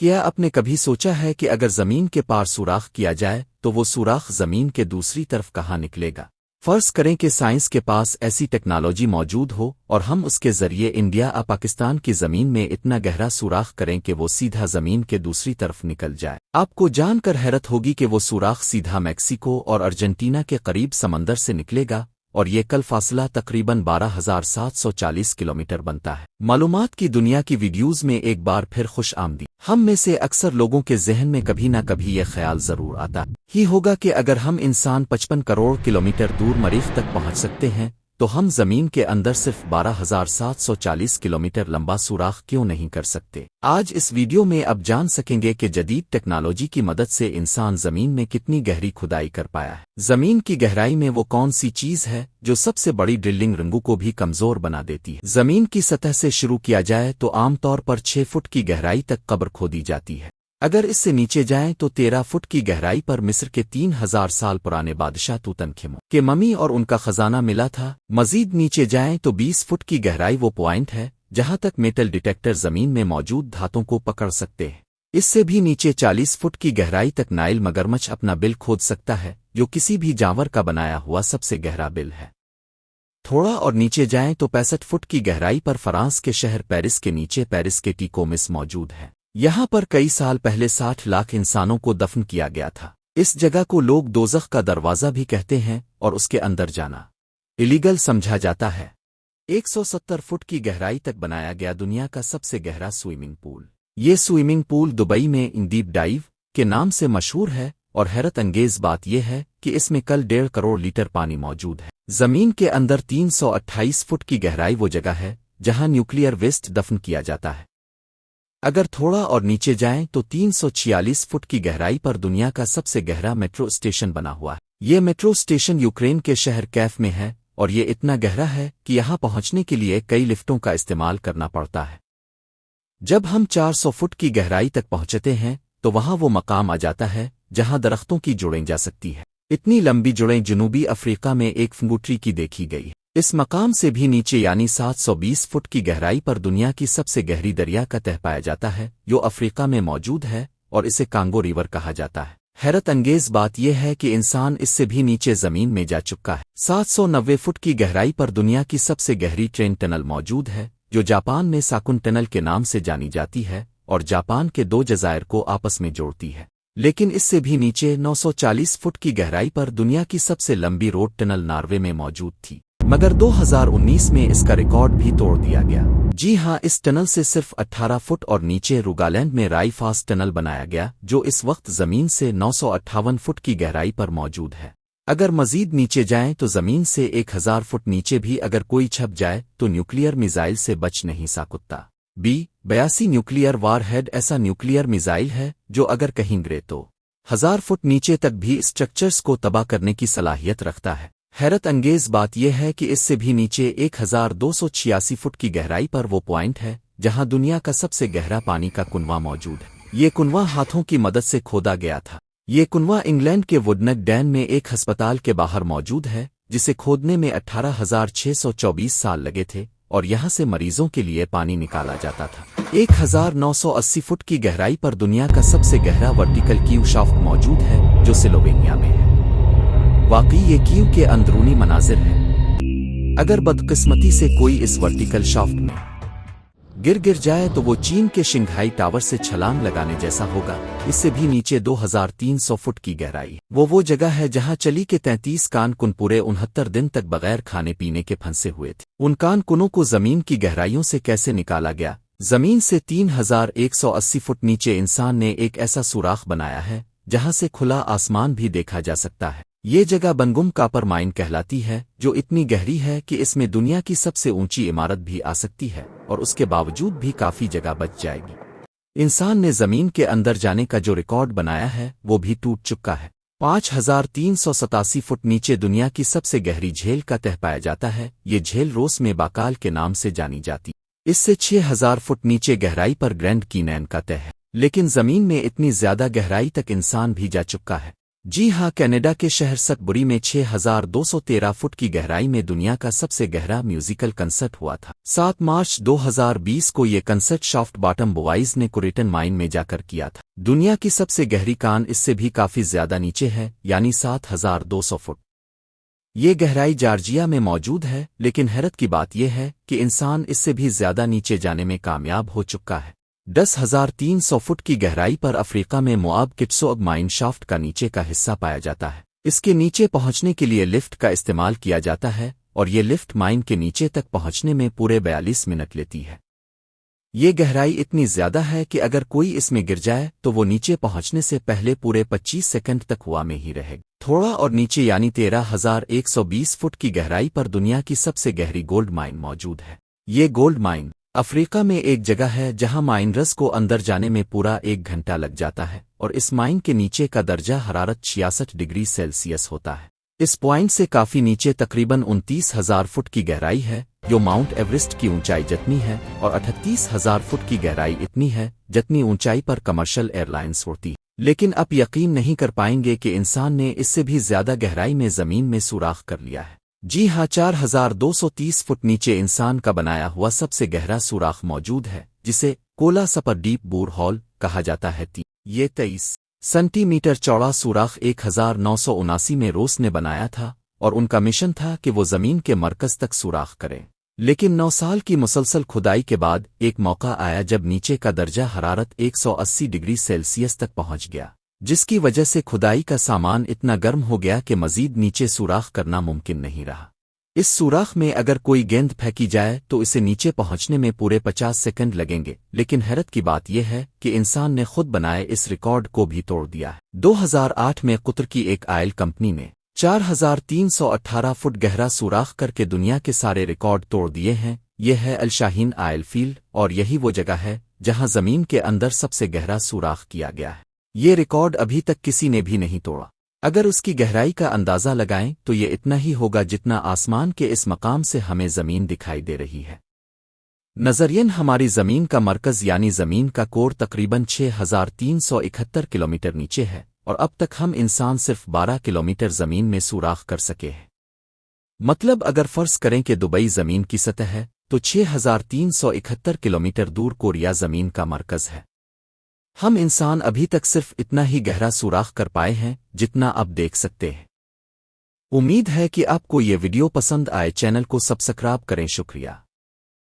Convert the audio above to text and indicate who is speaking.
Speaker 1: کیا آپ نے کبھی سوچا ہے کہ اگر زمین کے پار سوراخ کیا جائے تو وہ سوراخ زمین کے دوسری طرف کہاں نکلے گا؟ فرض کریں کہ سائنس کے پاس ایسی ٹیکنالوجی موجود ہو اور ہم اس کے ذریعے انڈیا اور پاکستان کی زمین میں اتنا گہرا سوراخ کریں کہ وہ سیدھا زمین کے دوسری طرف نکل جائے۔ آپ کو جان کر حیرت ہوگی کہ وہ سوراخ سیدھا میکسیکو اور ارجنٹینا کے قریب سمندر سے نکلے گا، اور یہ کل فاصلہ تقریباً 12,740 کلومیٹر بنتا ہے۔ معلومات کی دنیا کی ویڈیوز میں ایک بار پھر خوش آمدید۔ ہم میں سے اکثر لوگوں کے ذہن میں کبھی نہ کبھی یہ خیال ضرور آتا ہی ہوگا کہ اگر ہم انسان 55 کروڑ کلومیٹر دور مریخ تک پہنچ سکتے ہیں تو ہم زمین کے اندر صرف 12,740 کلومیٹر لمبا سوراخ کیوں نہیں کر سکتے؟ آج اس ویڈیو میں اب جان سکیں گے کہ جدید ٹیکنالوجی کی مدد سے انسان زمین میں کتنی گہری کھدائی کر پایا ہے۔ زمین کی گہرائی میں وہ کون سی چیز ہے جو سب سے بڑی ڈرلنگ رنگوں کو بھی کمزور بنا دیتی ہے؟ زمین کی سطح سے شروع کیا جائے تو عام طور پر 6 فٹ کی گہرائی تک قبر کھودی جاتی ہے۔ اگر اس سے نیچے جائیں تو 13 فٹ کی گہرائی پر مصر کے 3000 سال پرانے بادشاہ توتنخمون کے ممی اور ان کا خزانہ ملا تھا۔ مزید نیچے جائیں تو 20 فٹ کی گہرائی وہ پوائنٹ ہے جہاں تک میٹل ڈیٹیکٹر زمین میں موجود دھاتوں کو پکڑ سکتے ہیں۔ اس سے بھی نیچے 40 فٹ کی گہرائی تک نائل مگرمچھ اپنا بل کھود سکتا ہے، جو کسی بھی جانور کا بنایا ہوا سب سے گہرا بل ہے۔ تھوڑا اور نیچے جائیں تو 65 فٹ کی گہرائی پر فرانس کے شہر پیرس کے نیچے پیرس کے ٹیکو مس موجود ہے۔ یہاں پر کئی سال پہلے 60 لاکھ انسانوں کو دفن کیا گیا تھا۔ اس جگہ کو لوگ دوزخ کا دروازہ بھی کہتے ہیں اور اس کے اندر جانا الیگل سمجھا جاتا ہے۔ 170 فٹ کی گہرائی تک بنایا گیا دنیا کا سب سے گہرا سوئمنگ پول۔ یہ سوئمنگ پول دبئی میں ڈیپ ڈائیو کے نام سے مشہور ہے، اور حیرت انگیز بات یہ ہے کہ اس میں کل 1.5 کروڑ لیٹر پانی موجود ہے۔ زمین کے اندر 328 فٹ کی گہرائی وہ جگہ ہے جہاں نیوکلیئر ویسٹ دفن کیا جاتا ہے۔ اگر تھوڑا اور نیچے جائیں تو 346 فٹ کی گہرائی پر دنیا کا سب سے گہرا میٹرو اسٹیشن بنا ہوا ہے۔ یہ میٹرو اسٹیشن یوکرین کے شہر کیف میں ہے، اور یہ اتنا گہرا ہے کہ یہاں پہنچنے کے لیے کئی لفٹوں کا استعمال کرنا پڑتا ہے۔ جب ہم 400 فٹ کی گہرائی تک پہنچتے ہیں تو وہاں وہ مقام آ جاتا ہے جہاں درختوں کی جڑیں جا سکتی ہے۔ اتنی لمبی جڑیں جنوبی افریقہ میں ایک فنگوٹری کی دیکھی گئی ہے۔ اس مقام سے بھی نیچے یعنی 720 فٹ کی گہرائی پر دنیا کی سب سے گہری دریا کا تہ پایا جاتا ہے، جو افریقہ میں موجود ہے اور اسے کانگو ریور کہا جاتا ہے۔ حیرت انگیز بات یہ ہے کہ انسان اس سے بھی نیچے زمین میں جا چکا ہے۔ 790 فٹ کی گہرائی پر دنیا کی سب سے گہری ٹرین ٹنل موجود ہے، جو جاپان میں ساکن ٹنل کے نام سے جانی جاتی ہے اور جاپان کے 2 جزائر کو آپس میں جوڑتی ہے۔ لیکن اس سے بھی نیچے 940 فٹ کی گہرائی پر دنیا کی سب سے لمبی روڈ ٹنل ناروے میں موجود تھی، مگر 2019 میں اس کا ریکارڈ بھی توڑ دیا گیا۔ جی ہاں، اس ٹنل سے صرف 18 فٹ اور نیچے روگالینڈ میں رائی فاسٹ ٹنل بنایا گیا، جو اس وقت زمین سے 958 فٹ کی گہرائی پر موجود ہے۔ اگر مزید نیچے جائیں تو زمین سے 1000 فٹ نیچے بھی اگر کوئی چھپ جائے تو نیوکلیئر میزائل سے بچ نہیں سکتا۔ 82 نیوکلیئر وار ہیڈ ایسا نیوکلیئر میزائل ہے جو اگر کہیں گرے تو 1000 فٹ نیچے تک بھی اسٹرکچرز کو تباہ کرنے کی صلاحیت رکھتا ہے۔ حیرت انگیز بات یہ ہے کہ اس سے بھی نیچے 1286 فٹ کی گہرائی پر وہ پوائنٹ ہے جہاں دنیا کا سب سے گہرا پانی کا کنواں موجود ہے۔ یہ کنواں ہاتھوں کی مدد سے کھودا گیا تھا۔ یہ کنواں انگلینڈ کے وڈنک ڈین میں ایک ہسپتال کے باہر موجود ہے، جسے کھودنے میں 18,624 سال لگے تھے، اور یہاں سے مریضوں کے لیے پانی نکالا جاتا تھا۔ 1980 فٹ کی گہرائی پر دنیا کا سب سے گہرا ورٹیکل کیو شافٹ موجود ہے، جو سلووینیا میں ہے۔ واقعی یہ کیو کے اندرونی مناظر ہیں۔ اگر بدقسمتی سے کوئی اس ورٹیکل شافٹ میں گر جائے تو وہ چین کے شنگھائی ٹاور سے چھلانگ لگانے جیسا ہوگا۔ اس سے بھی نیچے 2300 فٹ کی گہرائی وہ جگہ ہے جہاں چلی کے 33 کان کن پورے 69 دن تک بغیر کھانے پینے کے پھنسے ہوئے تھے۔ ان کان کنوں کو زمین کی گہرائیوں سے کیسے نکالا گیا؟ زمین سے 3180 فٹ نیچے انسان نے ایک ایسا سوراخ بنایا ہے جہاں سے کھلا آسمان بھی دیکھا جا سکتا ہے۔ یہ جگہ بنگم کاپر مائن کہلاتی ہے، جو اتنی گہری ہے کہ اس میں دنیا کی سب سے اونچی عمارت بھی آ سکتی ہے، اور اس کے باوجود بھی کافی جگہ بچ جائے گی۔ انسان نے زمین کے اندر جانے کا جو ریکارڈ بنایا ہے وہ بھی ٹوٹ چکا ہے۔ 5387 فٹ نیچے دنیا کی سب سے گہری جھیل کا تہ پایا جاتا ہے۔ یہ جھیل روس میں باکال کے نام سے جانی جاتی۔ اس سے 6000 فٹ نیچے گہرائی پر گرینڈ کینین کا تہ ہے، لیکن زمین میں اتنی زیادہ گہرائی تک انسان بھی جا چکا ہے۔ جی ہاں، کینیڈا کے شہر سکبری میں 6213 فٹ کی گہرائی میں دنیا کا سب سے گہرا میوزیکل کنسرٹ ہوا تھا۔ 7 مارچ 2020 کو یہ کنسرٹ شافٹ باٹم بوائز نے کوریٹن مائن میں جا کر کیا تھا۔ دنیا کی سب سے گہری کان اس سے بھی کافی زیادہ نیچے ہے، یعنی 7200 فٹ۔ یہ گہرائی جارجیا میں موجود ہے، لیکن حیرت کی بات یہ ہے کہ انسان اس سے بھی زیادہ نیچے جانے میں کامیاب ہو چکا ہے۔ 10,300 فٹ کی گہرائی پر افریقہ میں موآب کٹسوگ مائن شافٹ کا نیچے کا حصہ پایا جاتا ہے۔ اس کے نیچے پہنچنے کے لیے لفٹ کا استعمال کیا جاتا ہے، اور یہ لفٹ مائن کے نیچے تک پہنچنے میں پورے 42 منٹ لیتی ہے۔ یہ گہرائی اتنی زیادہ ہے کہ اگر کوئی اس میں گر جائے تو وہ نیچے پہنچنے سے پہلے پورے 25 سیکنڈ تک ہوا میں ہی رہے گا۔ تھوڑا اور نیچے یعنی 13,120 فٹ کی گہرائی پر دنیا کی سب سے گہری گولڈ مائن موجود ہے۔ یہ گولڈ مائن افریقہ میں ایک جگہ ہے جہاں مائنرز کو اندر جانے میں پورا 1 گھنٹہ لگ جاتا ہے، اور اس مائن کے نیچے کا درجہ حرارت 66 ڈگری سیلسیس ہوتا ہے۔ اس پوائنٹ سے کافی نیچے تقریباً 29,000 فٹ کی گہرائی ہے، جو ماؤنٹ ایوریسٹ کی اونچائی جتنی ہے، اور 38,000 فٹ کی گہرائی اتنی ہے جتنی اونچائی پر کمرشل ایئر لائنز اڑتی۔ لیکن اب یقین نہیں کر پائیں گے کہ انسان نے اس سے بھی زیادہ گہرائی میں زمین میں سوراخ کر لیا ہے۔ جی ہاں، 4230 فٹ نیچے انسان کا بنایا ہوا سب سے گہرا سوراخ موجود ہے، جسے کولا سپر ڈیپ بور ہول کہا جاتا ہے۔ یہ 23 سینٹی میٹر چوڑا سوراخ 1979 میں روس نے بنایا تھا، اور ان کا مشن تھا کہ وہ زمین کے مرکز تک سوراخ کریں۔ لیکن 9 سال کی مسلسل کھدائی کے بعد ایک موقع آیا جب نیچے کا درجہ حرارت 180 ڈگری سیلسیس تک پہنچ گیا، جس کی وجہ سے کھدائی کا سامان اتنا گرم ہو گیا کہ مزید نیچے سوراخ کرنا ممکن نہیں رہا۔ اس سوراخ میں اگر کوئی گیند پھینکی جائے تو اسے نیچے پہنچنے میں پورے 50 سیکنڈ لگیں گے، لیکن حیرت کی بات یہ ہے کہ انسان نے خود بنائے اس ریکارڈ کو بھی توڑ دیا ہے۔ 2008 میں قطر کی ایک آئل کمپنی نے 4318 فٹ گہرا سوراخ کر کے دنیا کے سارے ریکارڈ توڑ دیے ہیں۔ یہ ہے الشاہین آئل فیلڈ، اور یہی وہ جگہ ہے جہاں زمین کے اندر سب سے گہرا سوراخ کیا گیا ہے۔ یہ ریکارڈ ابھی تک کسی نے بھی نہیں توڑا۔ اگر اس کی گہرائی کا اندازہ لگائیں تو یہ اتنا ہی ہوگا جتنا آسمان کے اس مقام سے ہمیں زمین دکھائی دے رہی ہے۔ نظرین ہماری زمین کا مرکز یعنی زمین کا کور تقریباً 6371 کلومیٹر نیچے ہے، اور اب تک ہم انسان صرف 12 کلومیٹر زمین میں سوراخ کر سکے ہیں۔ مطلب اگر فرض کریں کہ دبئی زمین کی سطح ہے تو 6371 کلومیٹر دور کوریا زمین کا مرکز ہے۔ ہم انسان ابھی تک صرف اتنا ہی گہرا سوراخ کر پائے ہیں جتنا اب دیکھ سکتے ہیں۔ امید ہے کہ آپ کو یہ ویڈیو پسند آئے، چینل کو سبسکرائب کریں۔ شکریہ۔